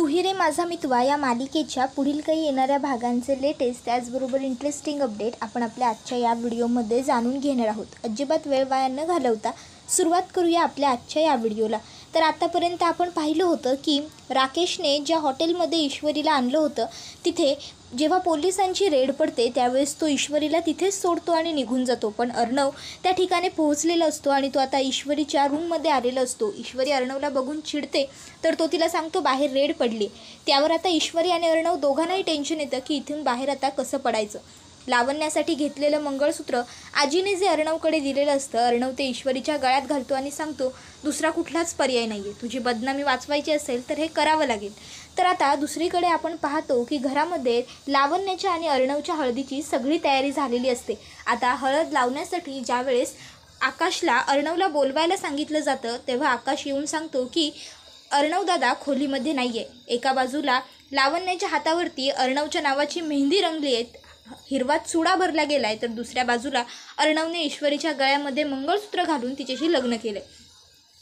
तू ही रे माझा मितवा या मालिकेच्या पुढील काही येणाऱ्या भागांचे लेटेस्ट त्याचबरोबर इंटरेस्टिंग अपडेट आपण आपल्या आजच्या या व्हिडिओमध्ये जाणून घेणार आहोत. अजिबात वेळ वाया न घालवता सुरुवात करूया आपल्या आजच्या या व्हिडिओला. तर आतापर्यंत आपण पाहिलं होतं की राकेशने ज्या हॉटेलमध्ये ईश्वरीला आणलं होतं तिथे जेव्हा पोलिसांची रेड पडते त्यावेळेस तो ईश्वरीला तिथेच सोडतो आणि निघून जातो. पण अर्णव त्या ठिकाणी पोहोचलेला असतो आणि तो आता ईश्वरीच्या रूममध्ये आलेला असतो. ईश्वरी अर्णवला बघून चिडते तर तो तिला सांगतो बाहेर रेड पडली. त्यावर आता ईश्वरी आणि अर्णव दोघांनाही टेन्शन येतं की इथून बाहेर आता कसं पडायचं. लावण्यासाठी घेतलेलं मंगळसूत्र आजीने जे अर्णवकडे दिलेलं असतं अर्णव ते ईश्वरीच्या गळ्यात घालतो आणि सांगतो दुसरा कुठलाच पर्याय नाही आहे, तुझी बदनामी वाचवायची असेल तर हे करावं लागेल. तर आता दुसरीकडे आपण पाहतो की घरामध्ये लावण्याच्या आणि अर्णवच्या हळदीची सगळी तयारी झालेली असते. आता हळद लावण्यासाठी ज्यावेळेस आकाशला अर्णवला बोलवायला सांगितलं जातं तेव्हा आकाश येऊन सांगतो की अर्णवदादा खोलीमध्ये नाही आहे. एका बाजूला लावण्याच्या हातावरती अर्णवच्या नावाची मेहंदी रंगली आहे, हिरवा चुडा भरला गेला आहे, तर दुसऱ्या बाजूला अर्णवने ईश्वरीच्या गळ्यामध्ये मंगळसूत्र घालून तिच्याशी लग्न केलं.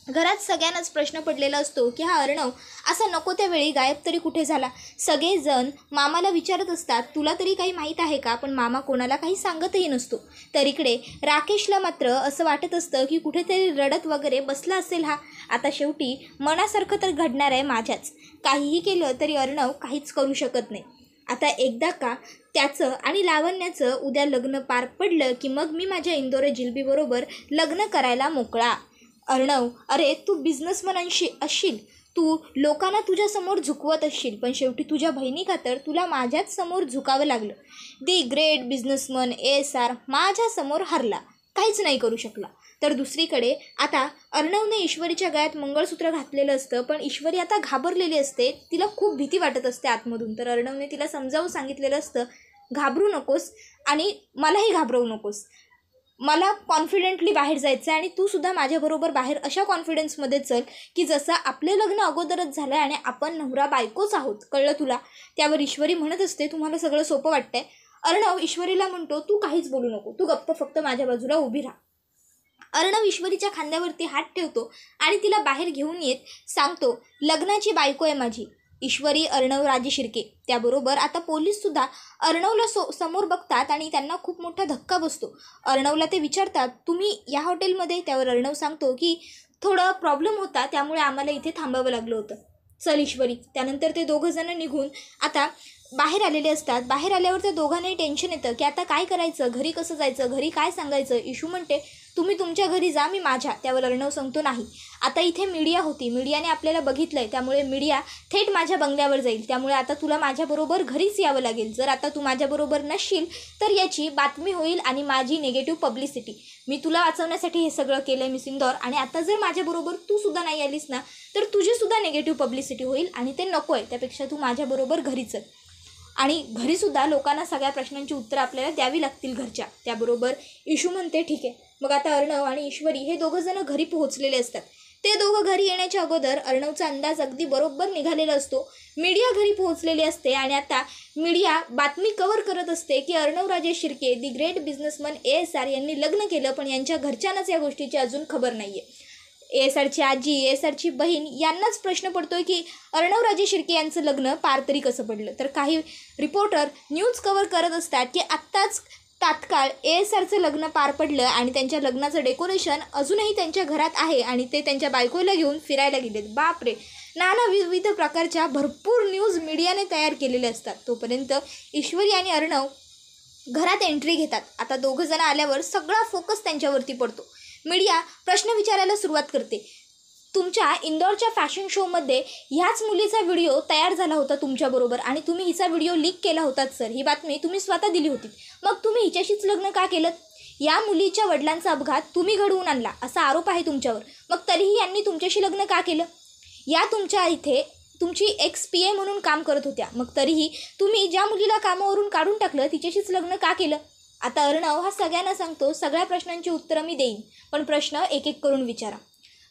घरात सगळ्यांनाच प्रश्न पडलेला असतो की हा अर्णव असा नको त्यावेळी गायब तरी कुठे झाला. सगळेजण मामाला विचारत असतात तुला तरी काही माहीत आहे का, पण मामा कोणाला काही सांगतही नसतो. तर इकडे राकेशला मात्र असं वाटत असतं की कुठेतरी रडत वगैरे बसला असेल हा. आता शेवटी मनासारखं तर घडणार आहे माझ्याच. काहीही केलं तरी अर्णव काहीच करू शकत नाही. आता एकदा का त्याचं आणि लावण्याचं उद्या लग्न पार पडलं की मग मी माझ्या इंदोर जिलबीबरोबर लग्न करायला मोकळा. अर्णव, अरे तू बिझनेसमन असशील, तू लोकांना तुझ्यासमोर झुकवत असशील, पण शेवटी तुझ्या बहिणी खातर तुला माझ्याच समोर झुकावं लागलं. दी ग्रेट बिझनेसमन ASR माझ्यासमोर हरला, काहीच नाही करू शकला. तर दुसरीकडे आता अर्णवने ईश्वरीच्या गळ्यात मंगळसूत्र घातलेलं असतं, पण ईश्वरी आता घाबरलेली असते, तिला खूप भीती वाटत असते आतमधून. तर अर्णवने तिला समजावून सांगितलेलं असतं घाबरू नकोस आणि मलाही घाबरवू नकोस, मला कॉन्फिडेंटली बाहेर जायचं आहे आणि तू सुद्धा माझ्याबरोबर बाहेर अशा कॉन्फिडन्समध्ये चल की जसं आपले लग्न अगोदरच झालं आहे आणि आपण नवरा बायकोच आहोत, कळलं तुला. त्यावर ईश्वरी म्हणत असते तुम्हाला सगळं सोपं वाटतंय. अर्णव ईश्वरीला म्हणतो तू काहीच बोलू नको, तू गप्प फक्त माझ्या बाजूला उभी राहा. अर्णव ईश्वरीच्या खांद्यावरती हात ठेवतो आणि तिला बाहेर घेऊन येत सांगतो लग्नाची बायको आहे माझी ईश्वरी अर्णव राजे शिर्के. त्याबरोबर आता पोलीससुद्धा अर्णवला समोर बघतात आणि त्यांना खूप मोठा धक्का बसतो. अर्णवला ते विचारतात तुम्ही या हॉटेलमध्ये, त्यावर अर्णव सांगतो की थोडं प्रॉब्लेम होता त्यामुळे आम्हाला इथे थांबावं लागलं होतं, चल ईश्वरी. त्यानंतर ते दोघंजणं निघून आता बाहेर आलेले असतात. बाहेर आल्यावर त्या दोघांनाही टेन्शन येतं की आता काय करायचं, घरी कसं जायचं, घरी काय सांगायचं. इशू म्हणते तुम्ही तुमच्या घरी जा, मी माझ्या. त्यावर अर्णव सांगतो नाही, आता इथे मीडिया होती, मीडियाने आपल्याला बघितलं आहे, त्यामुळे मीडिया थेट माझ्या बंगल्यावर जाईल, त्यामुळे आता तुला माझ्याबरोबर घरीच यावं लागेल. जर आता तू माझ्याबरोबर नसशील तर याची बातमी होईल आणि माझी निगेटिव्ह पब्लिसिटी, मी तुला वाचवण्यासाठी हे सगळं केलं आहे मिस इंदौर, आणि आता जर माझ्याबरोबर तू सुद्धा नाही आलीस ना तर तुझीसुद्धा निगेटिव्ह पब्लिसिटी होईल आणि ते नको आहे. त्यापेक्षा तू माझ्याबरोबर घरीच चल. आणि घरीसुद्धा लोकांना सगळ्या प्रश्नांची उत्तरं आपल्याला द्यावी लागतील घरच्या. त्याबरोबर इशू म्हणते ठीक आहे. मग आता अर्णव आणि ईश्वरी हे दोघंजणं घरी पोहोचलेले असतात. ते दोघं घरी येण्याच्या अगोदर अर्णवचा अंदाज अगदी बरोबर निघालेला असतो. मीडिया घरी पोहोचलेली असते आणि आता मीडिया बातमी कव्हर करत असते की अर्णव राजे Shirke the great businessman ASR यांनी लग्न केलं, पण यांच्या घरच्यांनाच या गोष्टीची अजून खबर नाही आहे. ASRची आजी, ASRची बहीण यांनाच प्रश्न पडतोय की अर्णव राजे शिर्के यांचं लग्न पार तरी कसं पडलं. तर काही रिपोर्टर न्यूज कव्हर करत असतात की आत्ताच तात्काळ ASRचं लग्न पार पडलं आणि त्यांच्या लग्नाचं डेकोरेशन अजूनही त्यांच्या घरात आहे आणि ते त्यांच्या बायकोला घेऊन फिरायला गेलेत. बापरे, नाना विविध प्रकारच्या भरपूर न्यूज मीडियाने तयार केलेले असतात. तोपर्यंत ईश्वरी आणि अर्णव घरात एंट्री घेतात. आता दोघंजण आल्यावर सगळा फोकस त्यांच्यावरती पडतो. मीडिया प्रश्न विचारायला सुरुवात करते, तुमच्या इंदौरच्या फॅशन शोमध्ये ह्याच मुलीचा व्हिडिओ तयार झाला होता तुमच्याबरोबर आणि तुम्ही हिचा व्हिडिओ लीक केला होता सर, ही बातमी तुम्ही स्वतः दिली होती, मग तुम्ही हिच्याशीच लग्न का केलं. या मुलीच्या वडिलांचा अपघात तुम्ही घडवून आणला असा आरोप आहे तुमच्यावर, मग तरीही यांनी तुमच्याशी लग्न का केलं. या तुमच्या इथे तुमची XPA म्हणून काम करत होत्या, मग तरीही तुम्ही ज्या मुलीला कामावरून काढून टाकलं तिच्याशीच लग्न का केलं. आता अर्णव हा सगळ्यांना सांगतो सगळ्या प्रश्नांची उत्तरं मी देईन, पण प्रश्न एक एक करून विचारा.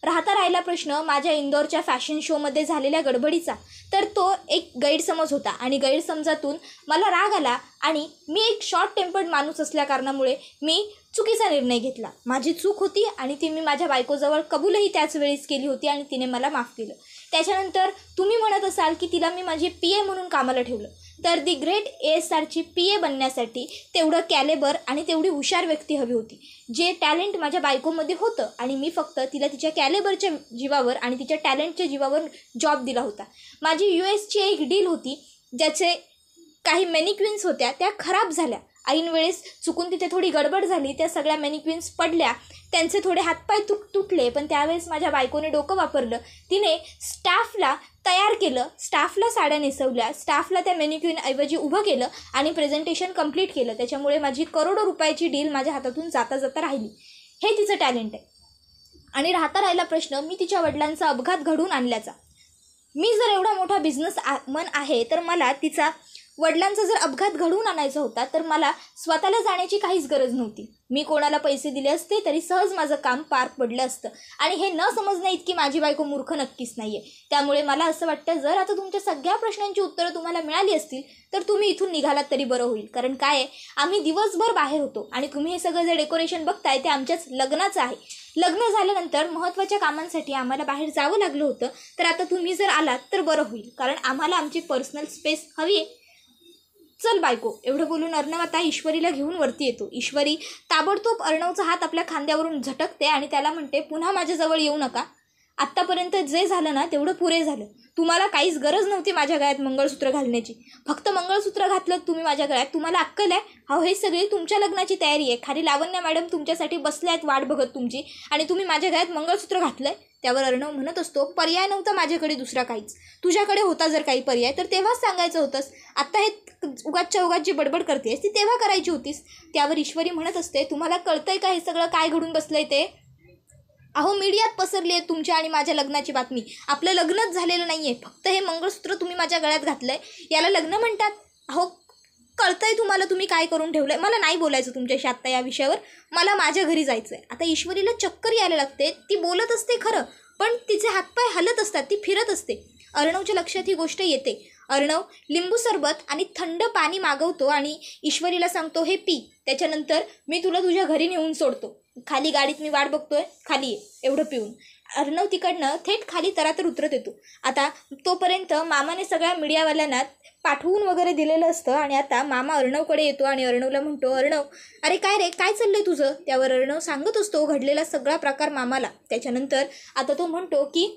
राहिला प्रश्न माझ्या इंदौरच्या फॅशन शोमध्ये झालेल्या गडबडीचा, तर तो एक गैरसमज होता आणि गैरसमजातून मला राग आला आणि मी एक शॉर्ट टेम्पर्ड माणूस असल्याकारणामुळे मी चुकीचा निर्णय घेतला. माझी चूक होती आणि ती मी माझ्या बायकोजवळ कबूलही त्याच वेळेस केली होती आणि तिने मला माफ केलं. त्याच्यानंतर तुम्ही म्हणत असाल की तिला मी माझी PA म्हणून कामाला ठेवलं, तर दी ग्रेट ASRची PA बनण्यासाठी तेवढं कॅलेबर आणि तेवढी हुशार व्यक्ती हवी होती, जे टॅलेंट माझ्या बायकोमध्ये होतं आणि मी फक्त तिला तिच्या कॅलेबरच्या जीवावर आणि तिच्या टॅलेंटच्या जीवावर जॉब दिला होता. माझी USची एक डील होती, ज्याचे काही मॅनिक्विन्स होत्या त्या खराब झाल्या. ऐन वेळेस चुकून तिथे थोडी गडबड झाली, त्या सगळ्या मॅनिक्विन्स पडल्या, त्यांचे थोडे हातपाय तुटले. पण त्यावेळेस माझ्या बायकोने डोकं वापरलं, तिने स्टाफला तयार केलं, स्टाफला साड्या नेसवल्या, स्टाफला त्या मॅनिक्विनऐवजी उभं केलं आणि प्रेझेंटेशन कंप्लीट केलं. त्याच्यामुळे माझी करोडो रुपयाची डील माझ्या हातातून जाता जाता राहिली. हे तिचं टॅलेंट आहे. आणि राहिला प्रश्न मी तिच्या वडिलांचा अपघात घडवून आणल्याचा. मी जर एवढा मोठा बिझनेसमन आहे, तर मला तिचा वडिलांचा जर अपघात घडवून आणायचा होता, तर मला स्वतःला जाण्याची काहीच गरज नव्हती. मी कोणाला पैसे दिले असते तरी सहज माझं काम पार पडलं असतं. आणि हे न समजणं इतकी माझी बायको मूर्ख नक्कीच नाही आहे. त्यामुळे मला असं वाटतं, जर आता तुमच्या सगळ्या प्रश्नांची उत्तरं तुम्हाला मिळाली असतील, तर तुम्ही इथून निघालात तरी बरं होईल. कारण काय आहे, आम्ही दिवसभर बाहेर होतो आणि तुम्ही हे सगळं जे डेकोरेशन बघताय ते आमच्याच लग्नाचं आहे. लग्न झाल्यानंतर महत्त्वाच्या कामांसाठी आम्हाला बाहेर जावं लागलं होतं. तर आता तुम्ही जर आलात तर बरं होईल, कारण आम्हाला आमची पर्सनल स्पेस हवी आहे. चल बायको, एवढं बोलून अर्णव आता ईश्वरीला घेऊन वरती येतो. ईश्वरी ताबडतोब अर्णवचा हात आपल्या खांद्यावरून झटकते आणि त्याला म्हणते, पुन्हा माझ्याजवळ येऊ नका. आत्तापर्यंत जे झालं ना तेवढं पुरे झालं. तुम्हाला काहीच गरज नव्हती माझ्या गळ्यात मंगळसूत्र घालण्याची. फक्त मंगळसूत्र घातलं तुम्ही माझ्या गळ्यात. तुम्हाला अक्कल आहे? अहो, हे सगळी तुमच्या लग्नाची तयारी आहे. खाली लावण्या मॅडम तुमच्यासाठी बसल्या आहेत वाट बघत तुमची, आणि तुम्ही माझ्या गळ्यात मंगळसूत्र घातलंय. त्यावर अर्णव म्हणत असतो, पर्याय नव्हता माझ्याकडे दुसरा काहीच. तुझ्याकडे होता जर काही पर्याय तर तेव्हाच सांगायचं होतंस. आत्ता हे उगाचच्या उगाच जी बडबड करतेस ती तेव्हा करायची होतीस. त्यावर ईश्वरी म्हणत असते, तुम्हाला कळतंय का हे सगळं काय घडून बसलंय ते? अहो, मीडियात पसरली आहे तुमच्या आणि माझ्या लग्नाची बातमी. आपलं लग्नच झालेलं नाही आहे, फक्त हे मंगळसूत्र तुम्ही माझ्या गळ्यात घातलंय, याला लग्न म्हणतात? अहो, कळतंय तुम्हाला तुम्ही काय करून ठेवलंय? मला नाही बोलायचं तुमच्याशी आत्ता या विषयावर. मला माझ्या घरी जायचं आहे. आता ईश्वरीला चक्कर यायला लागते. ती बोलत असते खरं, पण तिचे हातपाय हलत असतात, ती फिरत असते. अर्णवच्या लक्षात ही गोष्ट येते. अर्णव लिंबू सरबत आणि थंड पाणी मागवतो आणि ईश्वरीला सांगतो, हे पी. त्याच्यानंतर मी तुला तुझ्या घरी नेऊन सोडतो. खाली गाडीत मी वाट बघतोय, खाली ये, एवढं पिऊन. अर्णव तिकडनं थेट खाली तरातर उतरत येतो. आता तोपर्यंत मामाने सगळ्या मीडियावाल्यांना पाठवून वगैरे दिलेलं असतं आणि आता मामा अर्णवकडे येतो आणि अर्णवला म्हणतो, अर्णव, अरे काय रे, काय चाललंय तुझं? त्यावर अर्णव सांगत असतो घडलेला सगळा प्रकार मामाला. त्याच्यानंतर आता तो म्हणतो की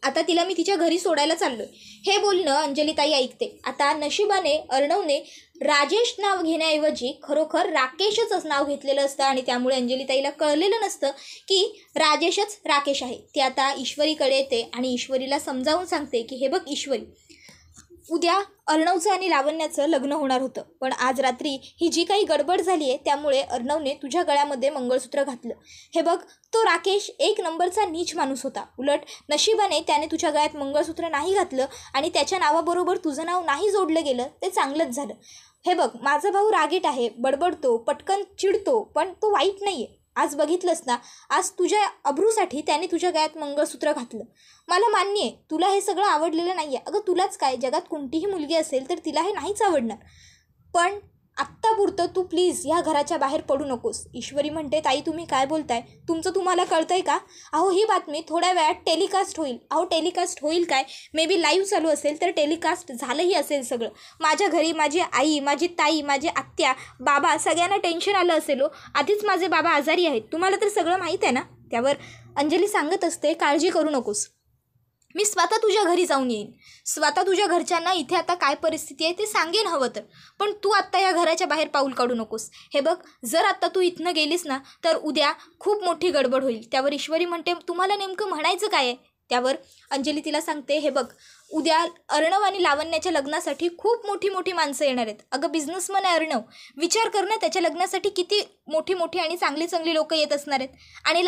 आता तिला मी तिच्या घरी सोडायला चाललोय. हे बोलणं अंजलीताई ऐकते. आता नशिबाने अर्णवने राजेश नाव घेण्याऐवजी खरोखर राकेशच नाव घेतलेलं असतं आणि त्यामुळे अंजलीताईला कळलेलं नसतं की राजेशच राकेश आहे. ती आता ईश्वरीकडे येते आणि ईश्वरीला समजावून सांगते की हे बघ ईश्वरी, उद्या अर्णवचं आणि लावण्याचं लग्न होणार होतं, पण आज रात्री ही जी काही गडबड झाली आहे त्यामुळे अर्णवने तुझ्या गळ्यामध्ये मंगळसूत्र घातलं. हे बघ, तो राकेश एक नंबरचा नीच माणूस होता. उलट नशिबाने त्याने तुझ्या गळ्यात मंगळसूत्र नाही घातलं आणि त्याच्या नावाबरोबर तुझं नाव नाही जोडलं गेलं, ते चांगलंच झालं. हे बघ, माझा भाऊ रागीट आहे, बडबडतो, पटकन चिडतो, पण तो वाईट नाही आहे. आज बघितलंस ना, आज तुझ्या अब्रूसाठी त्याने तुझ्या गळ्यात मंगळसूत्र घातलं. मला मान्य आहे तुला हे सगळं आवडलेलं नाही आहे. अगं, तुलाच काय, जगात कोणतीही मुलगी असेल तर तिला हे नाहीच आवडणार. पण आत्तापुरतं तू प्लीज ह्या घराच्या बाहेर पडू नकोस. ईश्वरी म्हणते, ताई तुम्ही काय बोलताय? तुमचं तुम्हाला कळतंय का? अहो, ही बातमी थोड्या वेळात टेलिकास्ट होईल. अहो, टेलिकास्ट होईल काय, मे बी लाईव्ह चालू असेल तर टेलिकास्ट झालंही असेल सगळं. माझ्या घरी माझी आई, माझी ताई, माझी आत्या, बाबा सगळ्यांना टेन्शन आलं असेल हो. आधीच माझे बाबा आजारी आहेत, तुम्हाला तर सगळं माहीत आहे ना. त्यावर अंजली सांगत असते, काळजी करू नकोस, मी स्वतः तुझ्या घरी जाऊन येईन. स्वतः तुझ्या घरच्यांना इथे आता काय परिस्थिती आहे ते सांगेन हवं तर. पण तू आत्ता या घराच्या बाहेर पाऊल काढू नकोस. हे बघ, जर आत्ता तू इथनं गेलीस ना तर उद्या खूप मोठी गडबड होईल. त्यावर ईश्वरी म्हणते, तुम्हाला नेमकं म्हणायचं काय आहे? त्यावर अंजली तिला सांगते, हे बघ, उद्या अर्णव आणि लावण्याच्या लग्नासाठी खूप मोठी मोठी माणसं येणार आहेत. अगं, बिझनेसमन आहे अर्णव, विचार कर ना, त्याच्या लग्नासाठी किती मोठी मोठी आणि चांगली चांगली लोक येत असणार आहेत. आणि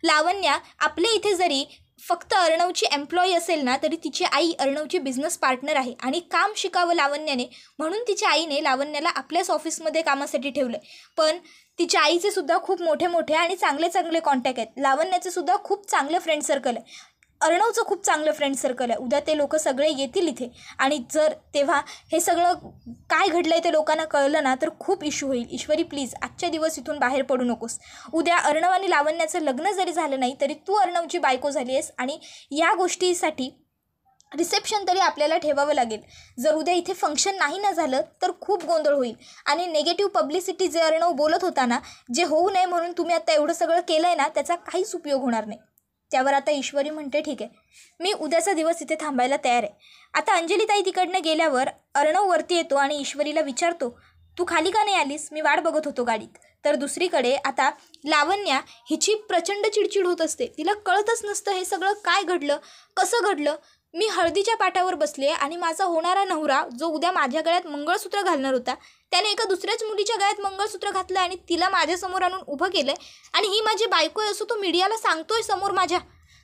लावण्या आपल्या इथे जरी फक्त अर्णवची एम्प्लॉई असेल ना तरी तिची आई अर्णवची बिझनेस पार्टनर आहे आणि काम शिकावं लावण्याने म्हणून तिच्या आईने लावण्याला आपल्याच ऑफिसमध्ये कामासाठी ठेवलं. पण तिच्या आईचे सुद्धा खूप मोठे मोठे आणि चांगले चांगले कॉन्टॅक्ट आहेत. लावण्याचे सुद्धा खूप चांगले फ्रेंड सर्कल आहे. अर्णवचं खूप चांगलं फ्रेंड सर्कल आहे. उद्या ते लोक सगळे येतील इथे आणि जर तेव्हा हे सगळं काय घडलं आहे ते लोकांना कळलं ना तर खूप इश्यू होईल. ईश्वरी प्लीज आजच्या दिवस इथून बाहेर पडू नकोस. उद्या अर्णव आणि लावण्याचं लग्न जरी झालं नाही तरी तू अर्णवची बायको झाली आहेस आणि या गोष्टीसाठी रिसेप्शन तरी आपल्याला ठेवावं लागेल. जर उद्या इथे फंक्शन नाही ना झालं तर खूप गोंधळ होईल आणि नेगेटिव्ह पब्लिसिटी जे अर्णव बोलत होता ना, जे होऊ नये म्हणून तुम्ही आता एवढं सगळं केलं आहे ना, त्याचा काहीच उपयोग होणार नाही. त्यावर आता ईश्वरी म्हणते ठीक आहे, मी उद्याचा दिवस इथे थांबायला तयार आहे. आता अंजलीताई तिकडनं गेल्यावर अर्णव वरती येतो आणि ईश्वरीला विचारतो, तू खाली का नाही आलीस? मी वाट बघत होतो गाडीत. तर दुसरीकडे आता लावण्या हिची प्रचंड चिडचिड होत असते. तिला कळतच नसतं हे सगळं काय घडलं, कसं घडलं. मी हळदीच्या पाटावर बसले आणि माझा होणारा नवरा जो उद्या माझ्या गळ्यात मंगळसूत्र घालणार होता त्याने एका दुसऱ्याच मुलीच्या गळ्यात मंगळसूत्र घातलं आणि तिला माझ्यासमोर आणून उभं केलं आणि ही माझी बायको आहे असं तो मीडियाला सांगतोय समोर माझ्या.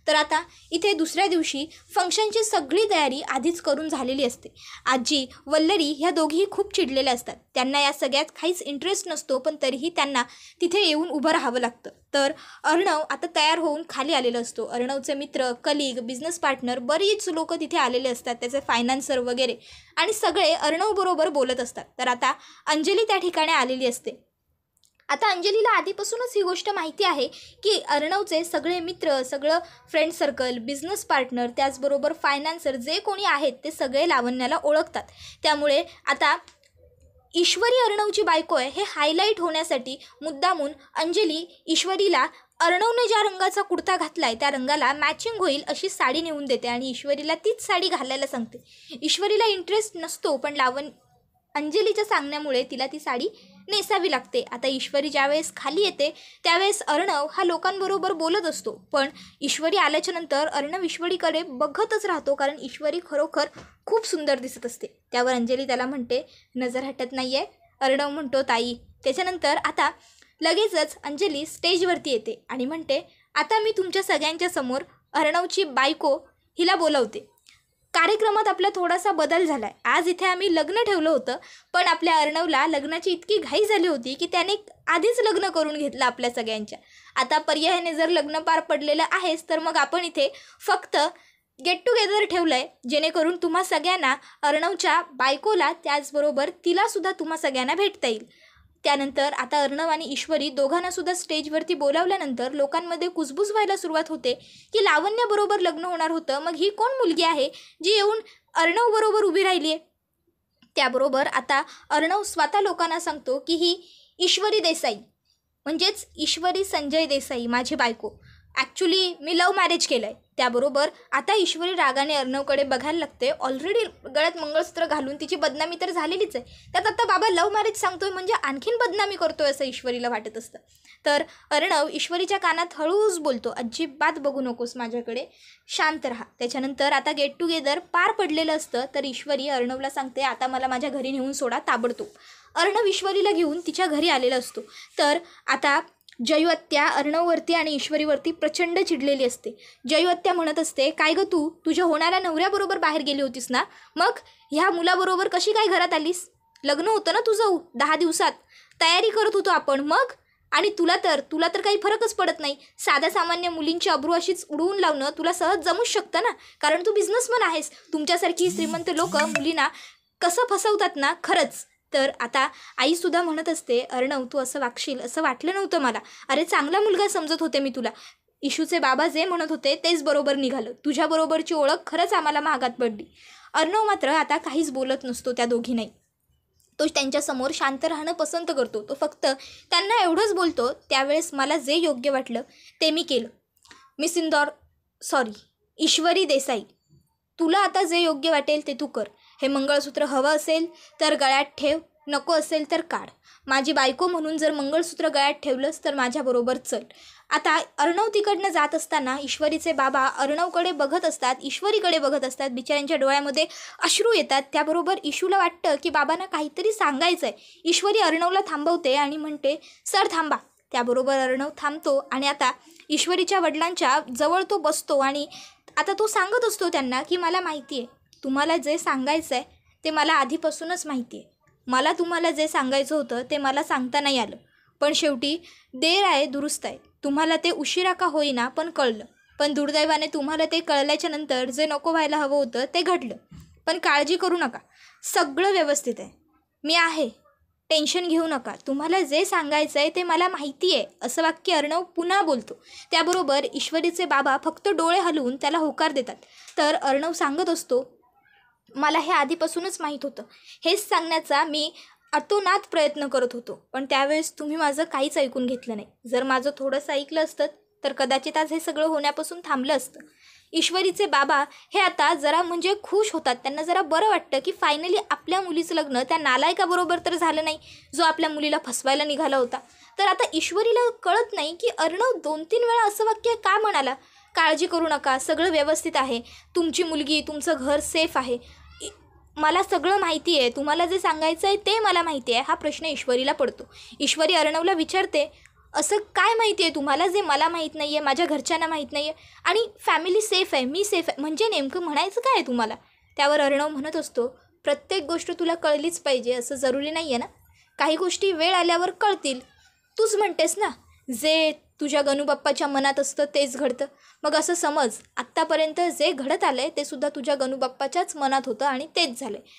तर आता इथे दुसऱ्या दिवशी फंक्शनची सगळी तयारी आधीच करून झालेली असते. आजी वल्लरी ह्या दोघीही खूप चिडलेल्या असतात. त्यांना या सगळ्यात काहीच इंटरेस्ट नसतो पण तरीही त्यांना तिथे येऊन उभं राहावं लागतं. तर अर्णव आता तयार होऊन खाली आलेला असतो. अर्णवचे मित्र, कलिग, बिझनेस पार्टनर बरीच लोक तिथे आलेले असतात, त्याचे फायनान्सर वगैरे, आणि सगळे अर्णवबरोबर बोलत असतात. तर आता अंजली त्या ठिकाणी आलेली असते. आता अंजलीला आधीपासूनच ही गोष्ट माहिती आहे की अर्णवचे सगळे मित्र, सगळं फ्रेंड सर्कल, बिझनेस पार्टनर, त्याचबरोबर फायनान्सर जे कोणी आहेत ते सगळे लावण्याला ओळखतात. त्यामुळे आता ईश्वरी अर्णवची बायको आहे हे हायलाईट होण्यासाठी मुद्दामून अंजली ईश्वरीला अर्णवने ज्या रंगाचा कुर्ता घातला आहे त्या रंगाला मॅचिंग होईल अशी साडी नेऊन देते आणि ईश्वरीला तीच साडी घालायला सांगते. ईश्वरीला इंटरेस्ट नसतो पण अंजलीच्या सांगण्यामुळे तिला ती साडी नेसावी लागते. आता ईश्वरी ज्यावेळेस खाली येते त्यावेळेस अर्णव हा लोकांबरोबर बोलत असतो, पण ईश्वरी आल्याच्या नंतर अर्णव ईश्वरीकडे बघतच राहतो कारण ईश्वरी खरोखर खूप सुंदर दिसत असते. त्यावर अंजली त्याला म्हणते, नजर हटत नाही आहे. अर्णव म्हणतो, ताई. त्याच्यानंतर आता लगेचच अंजली स्टेजवरती येते आणि म्हणते, आता मी तुमच्या सगळ्यांच्या समोर अर्णवची बायको हिला बोलवते. कार्यक्रमात आपला थोडासा बदल झाला आहे. आज इथे आम्ही लग्न ठेवलं होतं पण आपल्या अर्णवला लग्नाची इतकी घाई झाली होती की त्याने आधीच लग्न करून घेतलं आपल्या सगळ्यांच्या. आता पर्यायाने जर लग्न पार पडलेलं आहेच तर मग आपण इथे फक्त गेट टुगेदर ठेवलं आहे जेणेकरून तुम्हा सगळ्यांना अर्णवच्या बायकोला त्याचबरोबर तिलासुद्धा तुम्हा सगळ्यांना भेटता येईल. त्यानंतर आता अर्णव आणि ईश्वरी दोघांनासुद्धा स्टेजवरती बोलावल्यानंतर लोकांमध्ये कुजबूज व्हायला सुरुवात होते की लावण्याबरोबर लग्न होणार होतं, मग ही कोण मुलगी आहे जी येऊन अर्णवबरोबर उभी राहिली आहे. त्याबरोबर आता अर्णव स्वतः लोकांना सांगतो की ही ईश्वरी देसाई म्हणजेच ईश्वरी संजय देसाई माझी बायको. ॲक्च्युली मी लव्ह मॅरेज केलं आहे. त्याबरोबर आता ईश्वरी रागाने अर्णवकडे बघायला लागते. ऑलरेडी गळ्यात मंगळसूत्र घालून तिची बदनामी तर झालेलीच आहे, त्यात आता बाबा लव्ह मॅरेज सांगतोय म्हणजे आणखीन बदनामी करतोय असं ईश्वरीला वाटत असतं. तर अर्णव ईश्वरीच्या कानात हळूच बोलतो, अजिबात बघू नकोस माझ्याकडे, शांत राहा. त्याच्यानंतर आता गेट टुगेदर पार पडलेलं असतं तर ईश्वरी अर्णवला सांगते, आता मला माझ्या घरी नेऊन सोडा ताबडतोब. अर्णव ईश्वरीला घेऊन तिच्या घरी आलेला असतो. तर आता जयूहत्या अर्णववरती आणि ईश्वरीवरती प्रचंड चिडलेली असते. जयूहत्या म्हणत असते, काय गं तू तुझ्या होणाऱ्या नवऱ्याबरोबर बाहेर गेली होतीस ना, मग ह्या मुलाबरोबर कशी काय घरात आलीस? लग्न होतं ना तुझं 10 दिवसात, तयारी करत होतो आपण, मग आणि तुला तर काही फरकच पडत नाही. साध्या सामान्य मुलींची अब्रू अशीच उडवून लावणं तुला सहज जमूच शकतं ना, कारण तू बिझनेसमन आहेस. तुमच्यासारखी श्रीमंत लोक मुलींना कसं फसवतात ना, खरंच. तर आता आईसुद्धा म्हणत असते, अर्णव तू असं वागशील असं वाटलं नव्हतं मला. अरे चांगला मुलगा समजत होते मी तुला. इशूचे बाबा जे म्हणत होते तेच बरोबर निघालं. तुझ्याबरोबरची ओळख खरंच आम्हाला महागात पडली. अर्णव मात्र आता काहीच बोलत नसतो त्या दोघींनाही. तो त्यांच्यासमोर शांत राहणं पसंत करतो. तो फक्त त्यांना एवढंच बोलतो, त्यावेळेस मला जे योग्य वाटलं ते मी केलं. ईश्वरी देसाई, तुला आता जे योग्य वाटेल ते तू कर. हे मंगळसूत्र हवं असेल तर गळ्यात ठेव, नको असेल तर काढ. माझी बायको म्हणून जर मंगळसूत्र गळ्यात ठेवलंस तर माझ्याबरोबर चल. आता अर्णव तिकडनं जात असताना ईश्वरीचे बाबा अर्णवकडे बघत असतात, ईश्वरीकडे बघत असतात. बिचाऱ्यांच्या डोळ्यामध्ये अश्रू येतात. त्याबरोबर इशूला वाटतं की बाबांना काहीतरी सांगायचं आहे. ईश्वरी अर्णवला थांबवते आणि म्हणते, सर थांबा. त्याबरोबर अर्णव थांबतो आणि आता ईश्वरीच्या वडिलांच्या जवळ तो बसतो आणि आता तो सांगत असतो त्यांना की मला माहिती आहे तुम्हाला जे सांगायचं आहे ते मला आधीपासूनच माहिती आहे. मला तुम्हाला जे सांगायचं होतं ते मला सांगता नाही आलं, पण शेवटी देर आहे दुरुस्त आहे. तुम्हाला ते उशिरा का होईना पण कळलं. पण दुर्दैवाने तुम्हाला ते कळल्याच्या नंतर जे नको व्हायला हवं होतं ते घडलं. पण काळजी करू नका, सगळं व्यवस्थित आहे, मी आहे, टेन्शन घेऊ नका, तुम्हाला जे सांगायचं आहे ते मला माहिती आहे, असं वाक्य अर्णव पुन्हा बोलतो. त्याबरोबर ईश्वरीचे बाबा फक्त डोळे हलवून त्याला होकार देतात. तर अर्णव सांगत असतो, मला हे आधीपासूनच माहीत होतं, हेच सांगण्याचा मी अतोनात प्रयत्न करत होतो, पण त्यावेळेस तुम्ही माझं काहीच ऐकून घेतलं नाही. जर माझं थोडंसं ऐकलं असतं तर कदाचित आज हे सगळं होण्यापासून थांबलं असतं. ईश्वरीचे बाबा हे आता जरा म्हणजे खुश होतात, त्यांना जरा बरं वाटतं की फायनली आपल्या मुलीचं लग्न त्या नालायकाबरोबर तर झालं नाही जो आपल्या मुलीला फसवायला निघाला होता. तर आता ईश्वरीला कळत नाही की अर्णव 2-3 वेळा असं वाक्य का म्हणाला, काळजी करू नका, सगळं व्यवस्थित आहे, तुमची मुलगी तुमचं घर सेफ आहे, मला सगळं माहिती आहे, तुम्हाला जे सांगायचं आहे ते मला माहिती आहे. हा प्रश्न ईश्वरीला पडतो. ईश्वरी अर्णवला विचारते, असं काय माहिती आहे तुम्हाला जे मला माहीत नाही आहे, माझ्या घरच्यांना माहीत नाही आहे, आणि फॅमिली सेफ आहे, मी सेफ आहे, म्हणजे नेमकं म्हणायचं काय आहे तुम्हाला? त्यावर अर्णव म्हणत असतो, प्रत्येक गोष्ट तुला कळलीच पाहिजे असं जरुरी नाही आहे ना, काही गोष्टी वेळ आल्यावर कळतील. तूच म्हणतेस ना, जे तुझ्या गणूबाप्पाच्या मनात असतं तेच घडतं. मग असं समज, आत्तापर्यंत जे घडत आलं आहे ते सुद्धा तुझ्या गणूबाप्पाच्याच मनात होतं आणि तेच झालं आहे,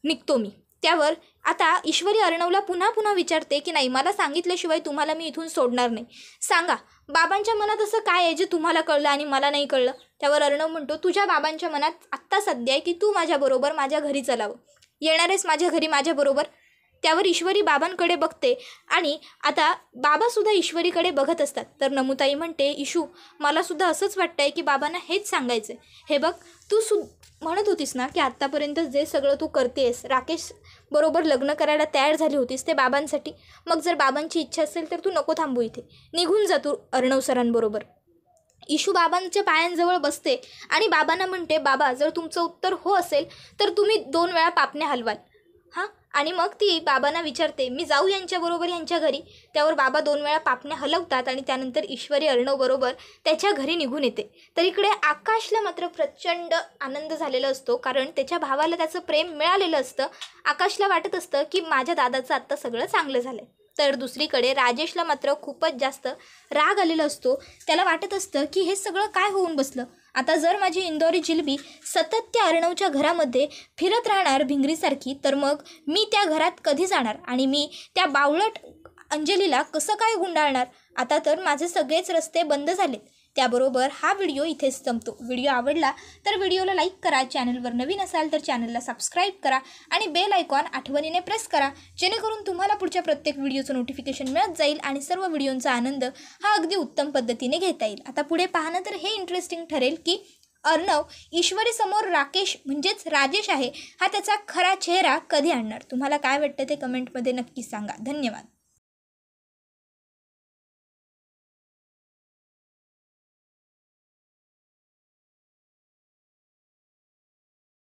निघतो मी. त्यावर आता ईश्वरी अर्णवला पुन्हा पुन्हा विचारते की नाही, मला सांगितल्याशिवाय तुम्हाला मी इथून सोडणार नाही, सांगा बाबांच्या मनात असं काय आहे जे तुम्हाला कळलं आणि मला नाही कळलं? त्यावर अर्णव म्हणतो, तुझ्या बाबांच्या मनात आत्ता सध्या आहे की तू माझ्याबरोबर माझ्या घरी चलावं, येणार आहेस माझ्या घरी माझ्याबरोबर? त्यावर ईश्वरी बाबांकडे बघते आणि आता बाबासुद्धा ईश्वरीकडे बघत असतात. तर नमुताई म्हणते, इशू मलासुद्धा असंच वाटतं आहे की बाबांना हेच सांगायचं आहे. हे बघ, तू म्हणत होतीस ना की आत्तापर्यंत जे सगळं तू करतेस, राकेश बरोबर लग्न करायला तयार झाली होतीस ते बाबांसाठी. मग जर बाबांची इच्छा असेल तर तू नको थांबू इथे, निघून जा तू अर्णव सरांबरोबर. इशू बाबांच्या पायांजवळ बसते आणि बाबांना म्हणते, बाबा जर तुमचं उत्तर हो असेल तर तुम्ही 2 वेळा पापणे हलवाल, हां? आणि मग ती बाबांना विचारते, मी जाऊ यांच्याबरोबर यांच्या घरी? त्यावर बाबा 2 वेळा पापणे हलवतात आणि त्यानंतर ईश्वरी अर्णवबरोबर त्याच्या घरी निघून येते. तर इकडे आकाशला मात्र प्रचंड आनंद झालेला असतो, कारण त्याच्या भावाला त्याचं प्रेम मिळालेलं असतं. आकाशला वाटत असतं की माझ्या दादाचं आत्ता सगळं चांगलं झालं आहे. तर दुसरीकडे राजेशला मात्र खूपच जास्त राग आलेला असतो. त्याला वाटत असतं की हे सगळं काय होऊन बसलं, आता जर माझी इंदोरी जिलबी सतत त्या अर्णवच्या घरामध्ये फिरत राहणार भिंगरीसारखी, तर मग मी त्या घरात कधी जाणार आणि मी त्या बावळट अंजलीला कसं काय गुंडाळणार? आता तर माझे सगळेच रस्ते बंद झालेत. त्याबरोबर हा व्हिडिओ इथेच संपतो. व्हिडिओ आवडला तर व्हिडिओला लाईक करा, चॅनलवर नवीन असाल तर चॅनलला सबस्क्राईब करा आणि बेल आयकॉन आठवणीने प्रेस करा, जेणेकरून तुम्हाला पुढच्या प्रत्येक व्हिडिओचं नोटिफिकेशन मिळत जाईल आणि सर्व व्हिडिओंचा आनंद हा अगदी उत्तम पद्धतीने घेता येईल. आता पुढे पाहणं तर हे इंटरेस्टिंग ठरेल की अर्णव ईश्वरीसमोर राकेश म्हणजेच राजेश आहे हा त्याचा खरा चेहरा कधी आणणार. तुम्हाला काय वाटतं ते कमेंटमध्ये नक्की सांगा. धन्यवाद.